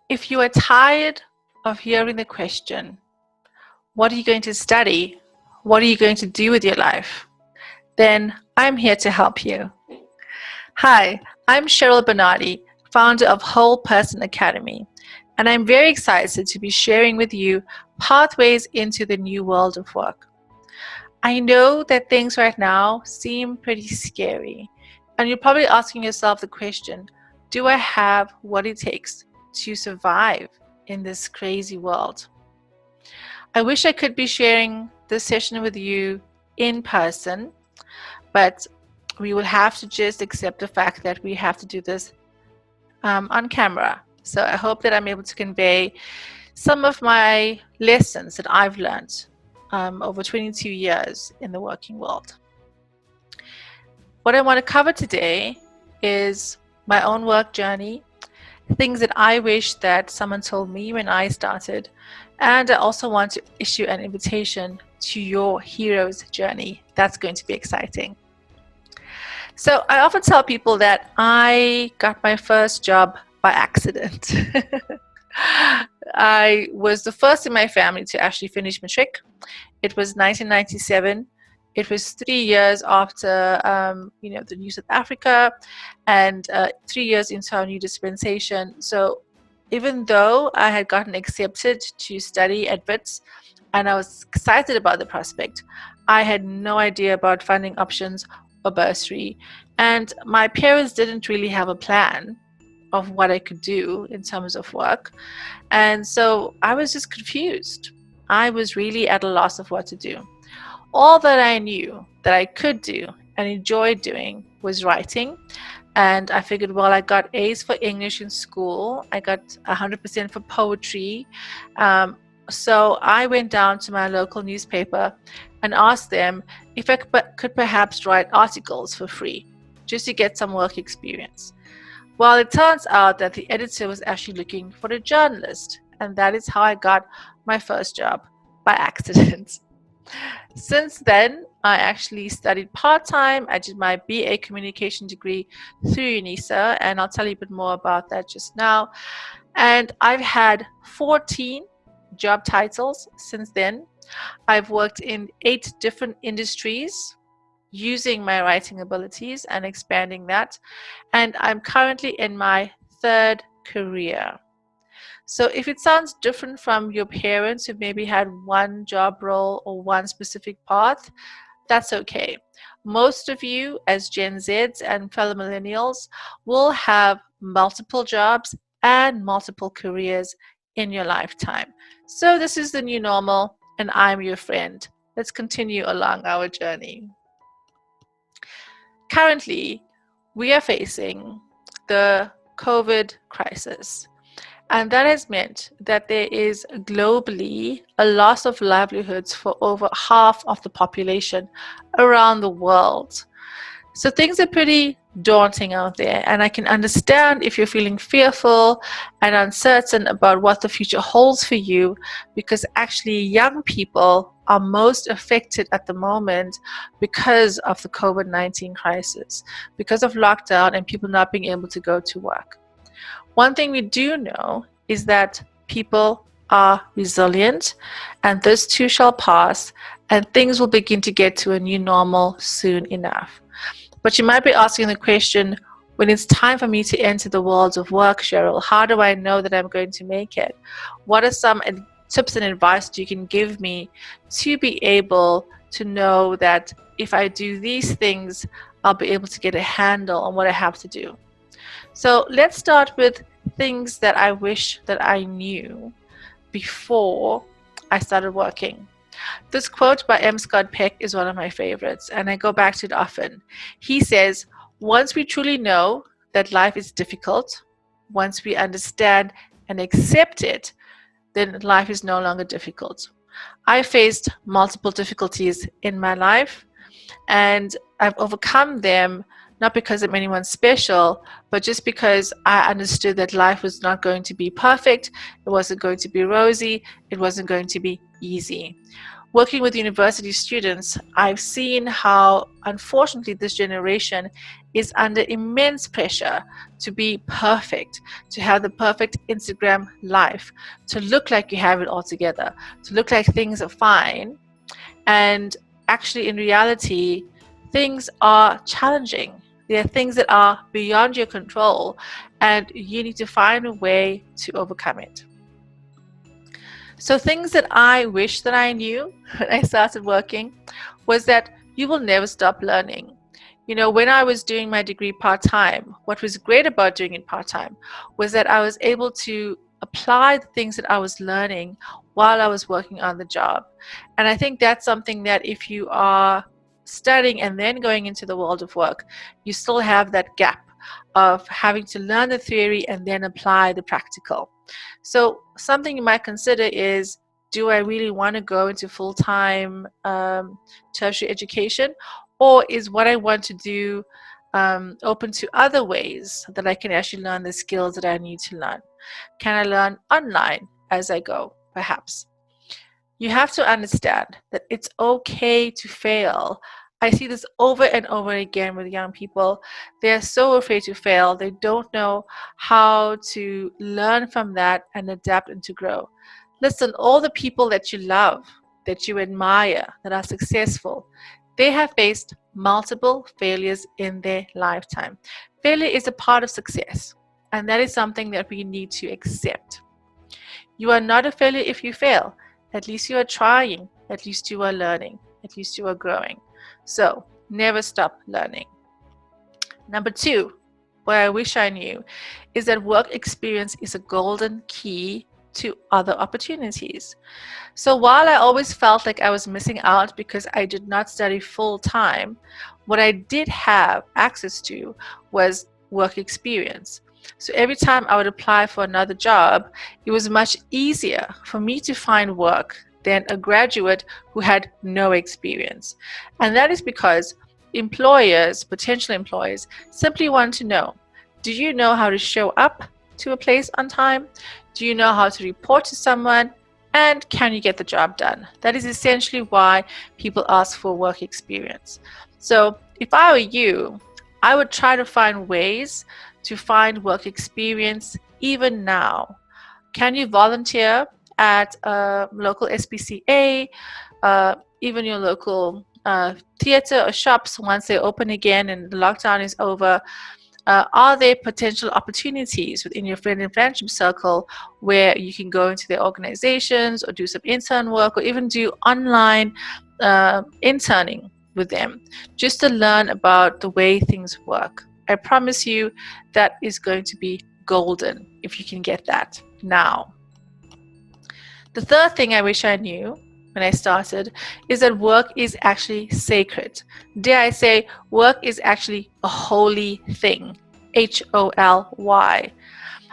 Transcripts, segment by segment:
If you are tired of hearing the question, what are you going to study? What are you going to do with your life? Then I'm here to help you. Hi, I'm Cheryl Bernardi, founder of Whole Person Academy, and I'm very excited to be sharing with you pathways into the new world of work. I know that things right now seem pretty scary, and you're probably asking yourself the question, do I have what it takes to survive in this crazy world? I wish I could be sharing this session with you in person, but we will have to just accept the fact that we have to do this on camera. So I hope that I'm able to convey some of my lessons that I've learned over 22 years in the working world. What I want to cover today is my own work journey, things that I wish that someone told me when I started, and I also want to issue an invitation to your hero's journey. That's going to be exciting. So I often tell people that I got my first job by accident. I was the first in my family to actually finish matric. It was 1997. It was 3 years after, the new South Africa, and 3 years into our new dispensation. So even though I had gotten accepted to study at WITS, and I was excited about the prospect, I had no idea about funding options or bursary, and my parents didn't really have a plan of what I could do in terms of work, and so I was just confused. I was really at a loss of what to do. All that I knew that I could do and enjoyed doing was writing, and I figured, well, I got A's for English in school, I got 100% for poetry, so I went down to my local newspaper and asked them if I could perhaps write articles for free, just to get some work experience. Well, it turns out that the editor was actually looking for a journalist, and that is how I got my first job, by accident. Since then, I actually studied part-time. I did my BA communication degree through UNISA, and I'll tell you a bit more about that just now. And I've had 14 job titles since then. I've worked in 8 different industries using my writing abilities and expanding that. And I'm currently in my 3rd career. So if it sounds different from your parents who maybe had one job role or one specific path, that's okay. Most of you as Gen Zs and fellow millennials will have multiple jobs and multiple careers in your lifetime. So this is the new normal, and I'm your friend. Let's continue along our journey. Currently, we are facing the COVID crisis. And that has meant that there is globally a loss of livelihoods for over half of the population around the world. So things are pretty daunting out there, and I can understand if you're feeling fearful and uncertain about what the future holds for you, because actually young people are most affected at the moment because of the COVID-19 crisis, because of lockdown and people not being able to go to work. One thing we do know is that people are resilient, and this too shall pass, and things will begin to get to a new normal soon enough. But you might be asking the question, when it's time for me to enter the world of work, Cheryl, how do I know that I'm going to make it? What are some tips and advice that you can give me to be able to know that if I do these things, I'll be able to get a handle on what I have to do? So let's start with things that I wish that I knew before I started working. This quote by M. Scott Peck is one of my favorites, and I go back to it often. He says, once we truly know that life is difficult, once we understand and accept it, then life is no longer difficult. I faced multiple difficulties in my life, and I've overcome them not because I'm anyone special, but just because I understood that life was not going to be perfect, it wasn't going to be rosy, it wasn't going to be easy. Working with university students, I've seen how, unfortunately, this generation is under immense pressure to be perfect, to have the perfect Instagram life, to look like you have it all together, to look like things are fine. And actually, in reality, things are challenging. There are things that are beyond your control, and you need to find a way to overcome it. So things that I wish that I knew when I started working was that you will never stop learning. You know, when I was doing my degree part-time, what was great about doing it part-time was that I was able to apply the things that I was learning while I was working on the job. And I think that's something that if you are studying and then going into the world of work, you still have that gap of having to learn the theory and then apply the practical. So something you might consider is, do I really want to go into full-time tertiary education, or is what I want to do open to other ways that I can actually learn the skills that I need to learn? Can I learn online as I go, perhaps? You have to understand that it's okay to fail. I see this over and over again with young people. They're so afraid to fail. They don't know how to learn from that and adapt and to grow. Listen, all the people that you love, that you admire, that are successful, they have faced multiple failures in their lifetime. Failure is a part of success, and that is something that we need to accept. You are not a failure if you fail. At least you are trying. At least you are learning. At least you are growing. So never stop learning. Number two, what I wish I knew is that work experience is a golden key to other opportunities. So while I always felt like I was missing out because I did not study full time, what I did have access to was work experience. So every time I would apply for another job, it was much easier for me to find work than a graduate who had no experience. And that is because employers, potential employers, simply want to know, do you know how to show up to a place on time? Do you know how to report to someone? And can you get the job done? That is essentially why people ask for work experience. So if I were you, I would try to find ways to find work experience even now. Can you volunteer at a local SPCA, even your local theater or shops once they open again and the lockdown is over? Are there potential opportunities within your friend and friendship circle where you can go into their organizations or do some intern work or even do online interning with them just to learn about the way things work? I promise you that is going to be golden if you can get that now. The third thing I wish I knew when I started is that work is actually sacred. Dare I say, work is actually a holy thing. Holy.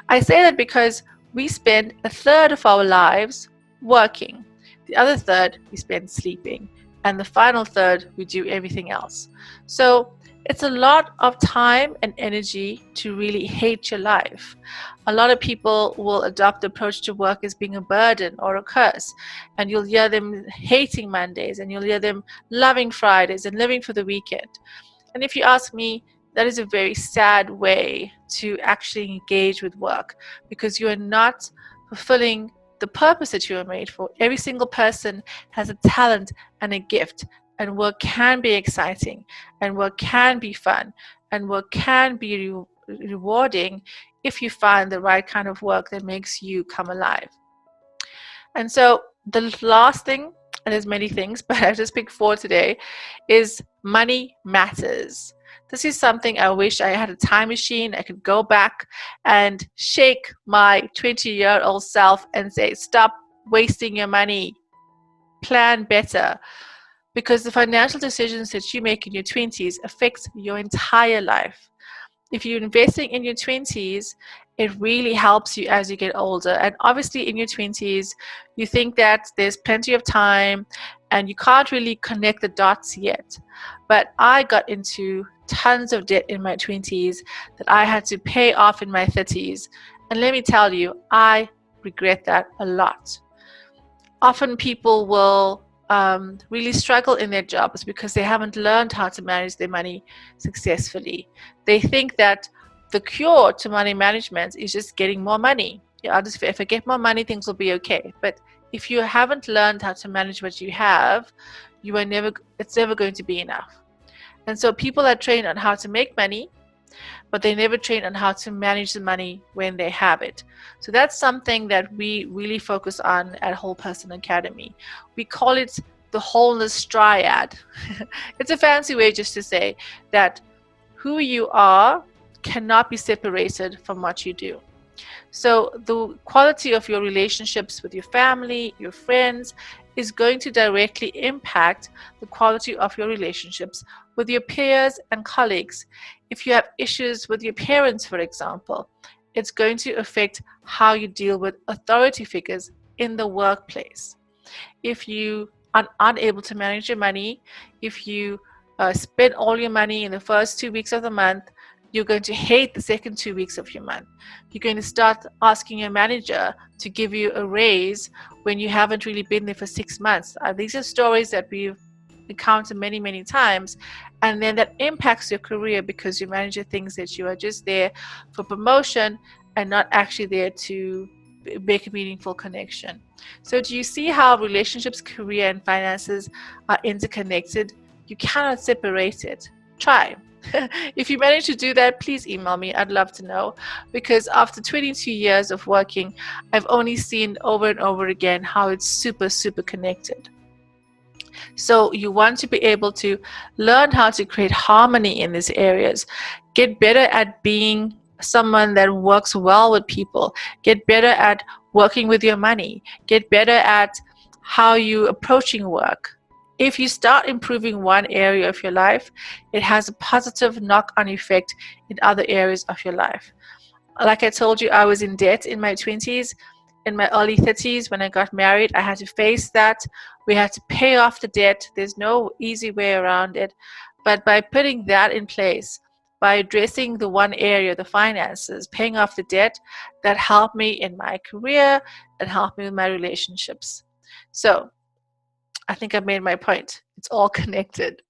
I say that because we spend a third of our lives working. The other third we spend sleeping. And the final third we do everything else. So it's a lot of time and energy to really hate your life. A lot of people will adopt the approach to work as being a burden or a curse, and you'll hear them hating Mondays, and you'll hear them loving Fridays and living for the weekend. And if you ask me, that is a very sad way to actually engage with work, because you are not fulfilling the purpose that you were made for. Every single person has a talent and a gift, and work can be exciting, and work can be fun, and work can be rewarding if you find the right kind of work that makes you come alive. And so the last thing, and there's many things, but I just picked 4 today, is money matters. This is something I wish I had a time machine. I could go back and shake my 20-year-old self and say, stop wasting your money, plan better. Because the financial decisions that you make in your 20s affects your entire life. If you're investing in your 20s, it really helps you as you get older. And obviously in your 20s, you think that there's plenty of time and you can't really connect the dots yet. But I got into tons of debt in my 20s that I had to pay off in my 30s. And let me tell you, I regret that a lot. Often people will really struggle in their jobs because they haven't learned how to manage their money successfully. They think that the cure to money management is just getting more money. Yeah, if I get more money, things will be okay. But if you haven't learned how to manage what you have, it's never going to be enough. And so people are trained on how to make money, but they never train on how to manage the money when they have it. So that's something that we really focus on at Whole Person Academy. We call it the wholeness triad. It's a fancy way just to say that who you are cannot be separated from what you do. So the quality of your relationships with your family, your friends, is going to directly impact the quality of your relationships with your peers and colleagues. If you have issues with your parents, for example, it's going to affect how you deal with authority figures in the workplace. If you are unable to manage your money, if you spend all your money in the first 2 weeks of the month, you're going to hate the second 2 weeks of your month. You're going to start asking your manager to give you a raise when you haven't really been there for 6 months. These are stories that we've encountered many, many times. And then that impacts your career because your manager thinks that you are just there for promotion and not actually there to make a meaningful connection. So do you see how relationships, career, and finances are interconnected? You cannot separate it. Try. If you manage to do that, please email me. I'd love to know, because after 22 years of working, I've only seen over and over again how it's super, super connected. So you want to be able to learn how to create harmony in these areas, get better at being someone that works well with people, get better at working with your money, get better at how you approaching work. If you start improving one area of your life, it has a positive knock-on effect in other areas of your life. Like I told you, I was in debt in my 20s. In my early 30s, when I got married, I had to face that. We had to pay off the debt. There's no easy way around it. But by putting that in place, by addressing the one area, the finances, paying off the debt, that helped me in my career and helped me with my relationships. So I think I've made my point. It's all connected.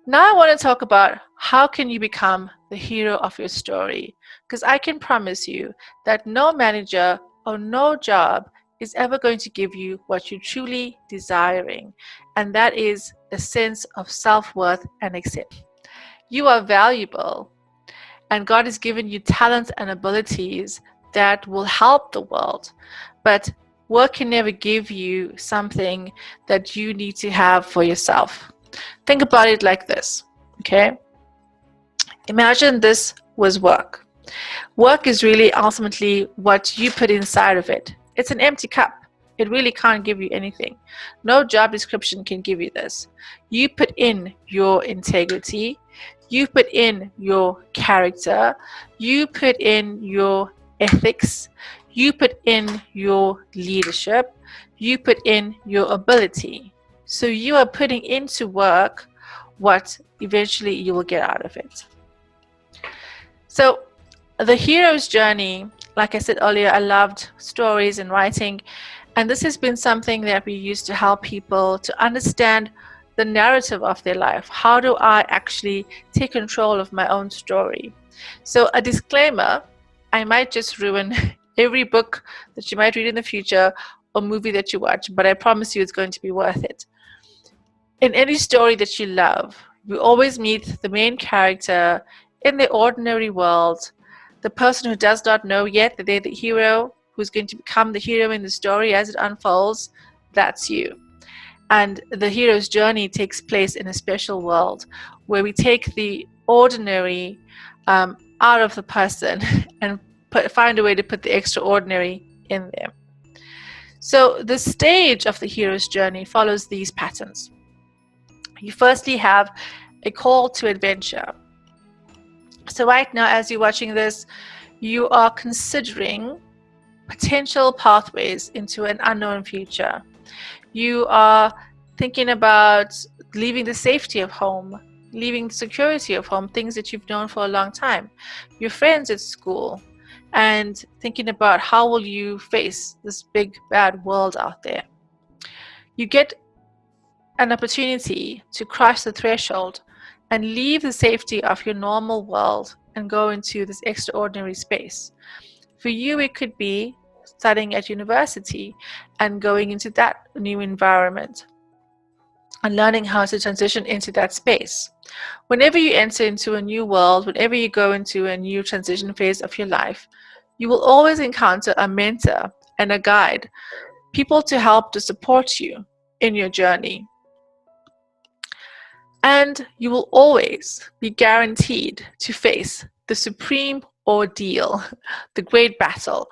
Now I want to talk about how can you become the hero of your story, because I can promise you that no manager or no job is ever going to give you what you're truly desiring, and that is a sense of self-worth and acceptance. You are valuable, and God has given you talents and abilities that will help the world, but work can never give you something that you need to have for yourself. Think about it like this, okay? Imagine this was work. Work is really ultimately what you put inside of it. It's an empty cup. It really can't give you anything. No job description can give you this. You put in your integrity, you put in your character, you put in your ethics, you put in your leadership, you put in your ability. So you are putting into work what eventually you will get out of it. So the hero's journey, like I said earlier, I loved stories and writing, and this has been something that we use to help people to understand the narrative of their life. How do I actually take control of my own story? So a disclaimer, I might just ruin every book that you might read in the future or movie that you watch, but I promise you it's going to be worth it. In any story that you love, we always meet the main character in the ordinary world, the person who does not know yet that they're the hero, who's going to become the hero in the story as it unfolds. That's you. And the hero's journey takes place in a special world where we take the ordinary out of the person and find a way to put the extraordinary in there. So the stage of the hero's journey follows these patterns. You firstly have a call to adventure. So right now, as you're watching this, you are considering potential pathways into an unknown future. You are thinking about leaving the safety of home, leaving the security of home, things that you've known for a long time, your friends at school, and thinking about how will you face this big bad world out there. You get an opportunity to cross the threshold and leave the safety of your normal world and go into this extraordinary space. For you, it could be studying at university and going into that new environment and learning how to transition into that space. Whenever you enter into a new world, whenever you go into a new transition phase of your life, you will always encounter a mentor and a guide, people to help to support you in your journey. And you will always be guaranteed to face the supreme ordeal, the great battle,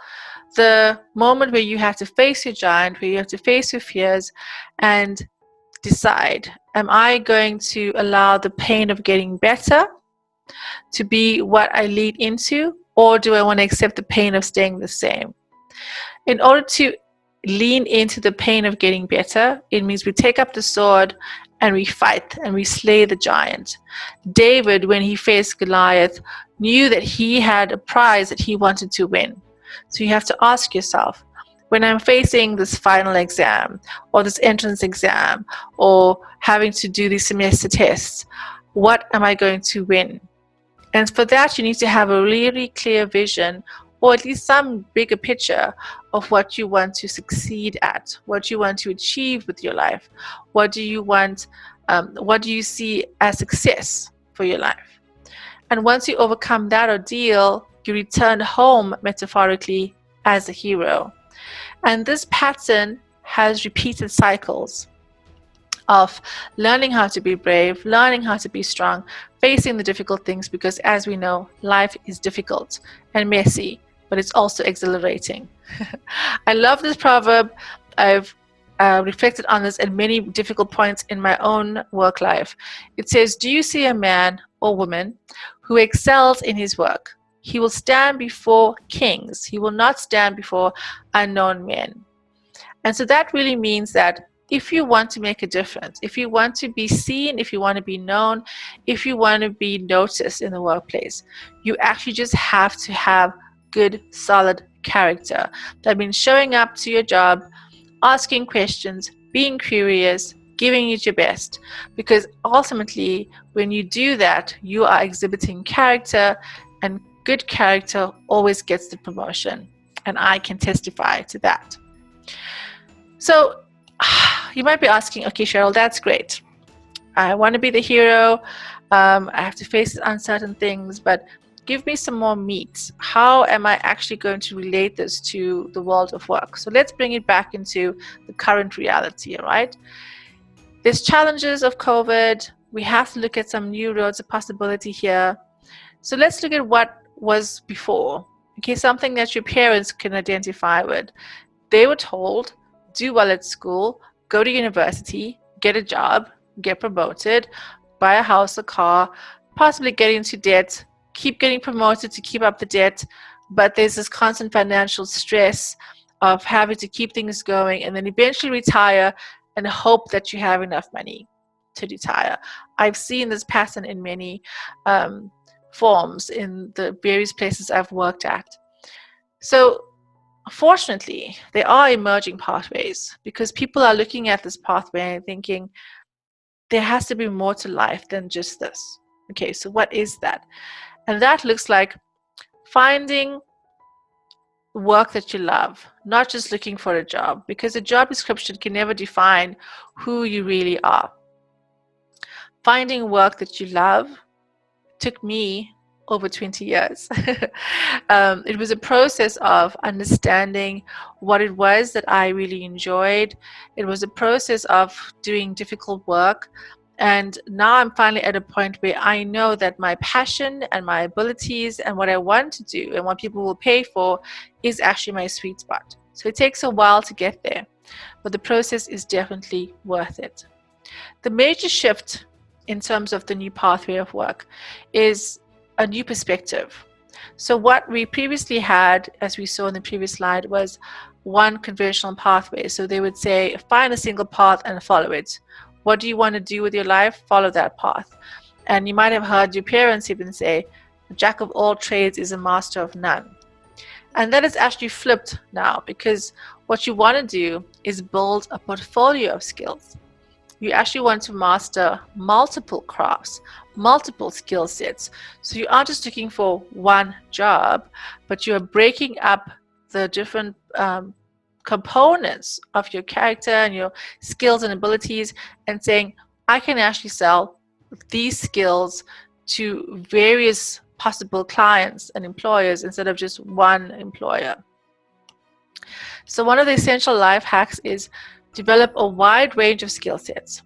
the moment where you have to face your giant, where you have to face your fears and decide, am I going to allow the pain of getting better to be what I lead into, or do I want to accept the pain of staying the same? In order to lean into the pain of getting better, it means we take up the sword and we fight and we slay the giant. David, when he faced Goliath, knew that he had a prize that he wanted to win. So you have to ask yourself, when I'm facing this final exam or this entrance exam or having to do these semester tests, what am I going to win? And for that, you need to have a really clear vision, or at least some bigger picture of what you want to succeed at, what you want to achieve with your life. What do you want? What do you see as success for your life? And once you overcome that ordeal, you return home metaphorically as a hero. And this pattern has repeated cycles of learning how to be brave, learning how to be strong, facing the difficult things, because as we know, life is difficult and messy, but it's also exhilarating. I love this proverb. I've reflected on this at many difficult points in my own work life. It says, do you see a man or woman who excels in his work? He will stand before kings. He will not stand before unknown men. And so that really means that if you want to make a difference, if you want to be seen, if you want to be known, if you want to be noticed in the workplace, you actually just have to have good, solid character. That means showing up to your job, asking questions, being curious, giving it your best. Because ultimately, when you do that, you are exhibiting character, and good character always gets the promotion. And I can testify to that. So you might be asking, okay, Cheryl, that's great. I want to be the hero. I have to face uncertain things, but give me some more meat. How am I actually going to relate this to the world of work? So let's bring it back into the current reality, right? There's challenges of COVID. We have to look at some new roads of possibility here. So let's look at what was before. Okay, something that your parents can identify with. They were told, do well at school, go to university, get a job, get promoted, buy a house, a car, possibly get into debt, keep getting promoted to keep up the debt, but there's this constant financial stress of having to keep things going and then eventually retire and hope that you have enough money to retire. I've seen this pattern in many forms in the various places I've worked at. So fortunately, there are emerging pathways because people are looking at this pathway and thinking there has to be more to life than just this. Okay, so what is that? And that looks like finding work that you love, not just looking for a job, because a job description can never define who you really are. Finding work that you love took me over 20 years. It was a process of understanding what it was that I really enjoyed. It was a process of doing difficult work. And now I'm finally at a point where I know that my passion and my abilities and what I want to do and what people will pay for is actually my sweet spot. So it takes a while to get there, but the process is definitely worth it. The major shift in terms of the new pathway of work is a new perspective. So what we previously had, as we saw in the previous slide, was one conventional pathway. So they would say, find a single path and follow it. What do you want to do with your life? Follow that path. And you might have heard your parents even say, a jack of all trades is a master of none. And that is actually flipped now, because what you want to do is build a portfolio of skills. You actually want to master multiple crafts, multiple skill sets. So you aren't just looking for one job, but you're breaking up the different components of your character and your skills and abilities and saying, I can actually sell these skills to various possible clients and employers instead of just one employer. So one of the essential life hacks is develop a wide range of skill sets.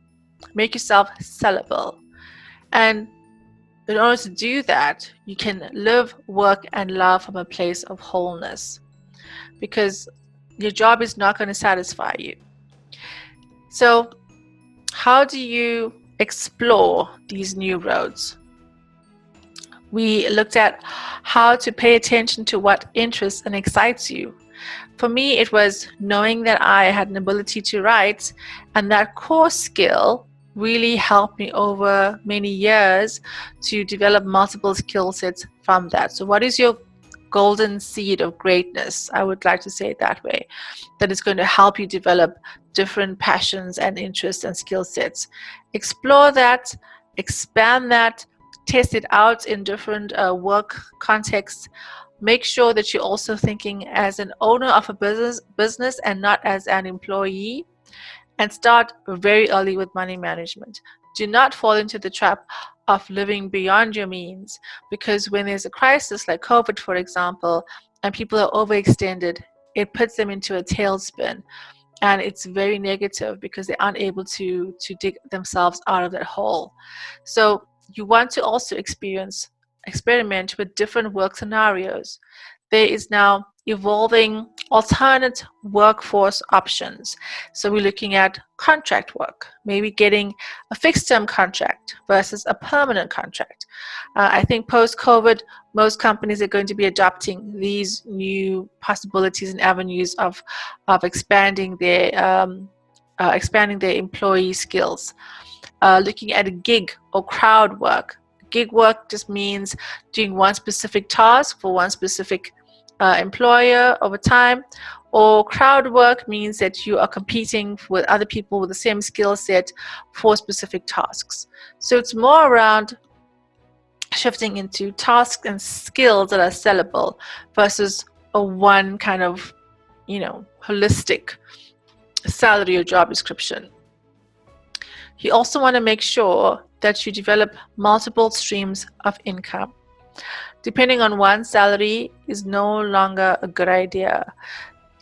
Make yourself sellable. And in order to do that, you can live, work, and love from a place of wholeness, because your job is not going to satisfy you. So how do you explore these new roads? We looked at how to pay attention to what interests and excites you. For me, it was knowing that I had an ability to write, and that core skill really helped me over many years to develop multiple skill sets from that. So what is your golden seed of greatness? I would like to say it that way, that is going to help you develop different passions and interests and skill sets. Explore that, expand that, test it out in different work contexts. Make sure that you're also thinking as an owner of a business and not as an employee. And start very early with money management. Do not fall into the trap of living beyond your means, because when there's a crisis like COVID, for example, and people are overextended, it puts them into a tailspin. And it's very negative because they aren't able to dig themselves out of that hole. So you want to also experiment with different work scenarios. There is now evolving alternate workforce options. So we're looking at contract work, maybe getting a fixed term contract versus a permanent contract. I think post-COVID, most companies are going to be adopting these new possibilities and avenues of expanding their employee skills. Looking at a gig or crowd work. Gig work just means doing one specific task for one specific employer over time, or crowd work means that you are competing with other people with the same skill set for specific tasks. So it's more around shifting into tasks and skills that are sellable versus a one kind of, holistic salary or job description. You also want to make sure that you develop multiple streams of income. Depending on one salary is no longer a good idea.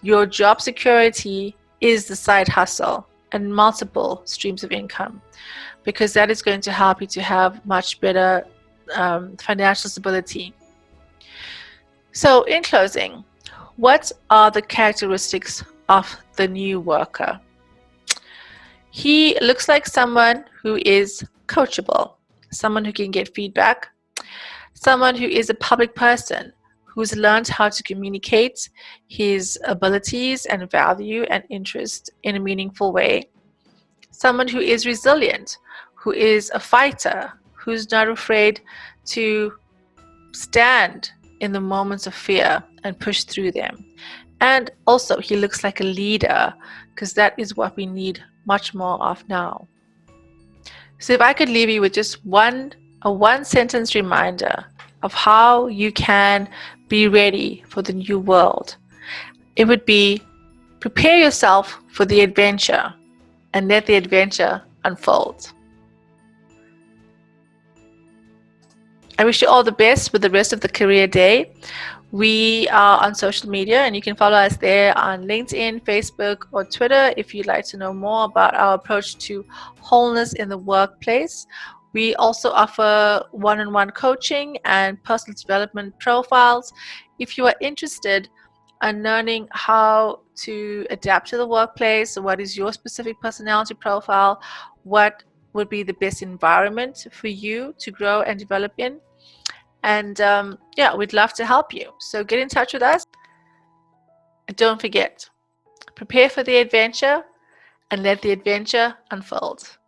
Your job security is the side hustle and multiple streams of income, because that is going to help you to have much better financial stability. So in closing, what are the characteristics of the new worker? He looks like someone who is coachable, someone who can get feedback, someone who is a public person, who's learned how to communicate his abilities and value and interest in a meaningful way, someone who is resilient, who is a fighter, who's not afraid to stand in the moments of fear and push through them. And also, he looks like a leader, because that is what we need much more of now. So if I could leave you with just a one sentence reminder of how you can be ready for the new world, it would be: prepare yourself for the adventure and let the adventure unfold. I wish you all the best with the rest of the career day. We are on social media, and you can follow us there on LinkedIn, Facebook, or Twitter if you'd like to know more about our approach to wholeness in the workplace. We also offer one-on-one coaching and personal development profiles. If you are interested in learning how to adapt to the workplace, what is your specific personality profile, what would be the best environment for you to grow and develop in, and we'd love to help you. So get in touch with us. And don't forget, prepare for the adventure and let the adventure unfold.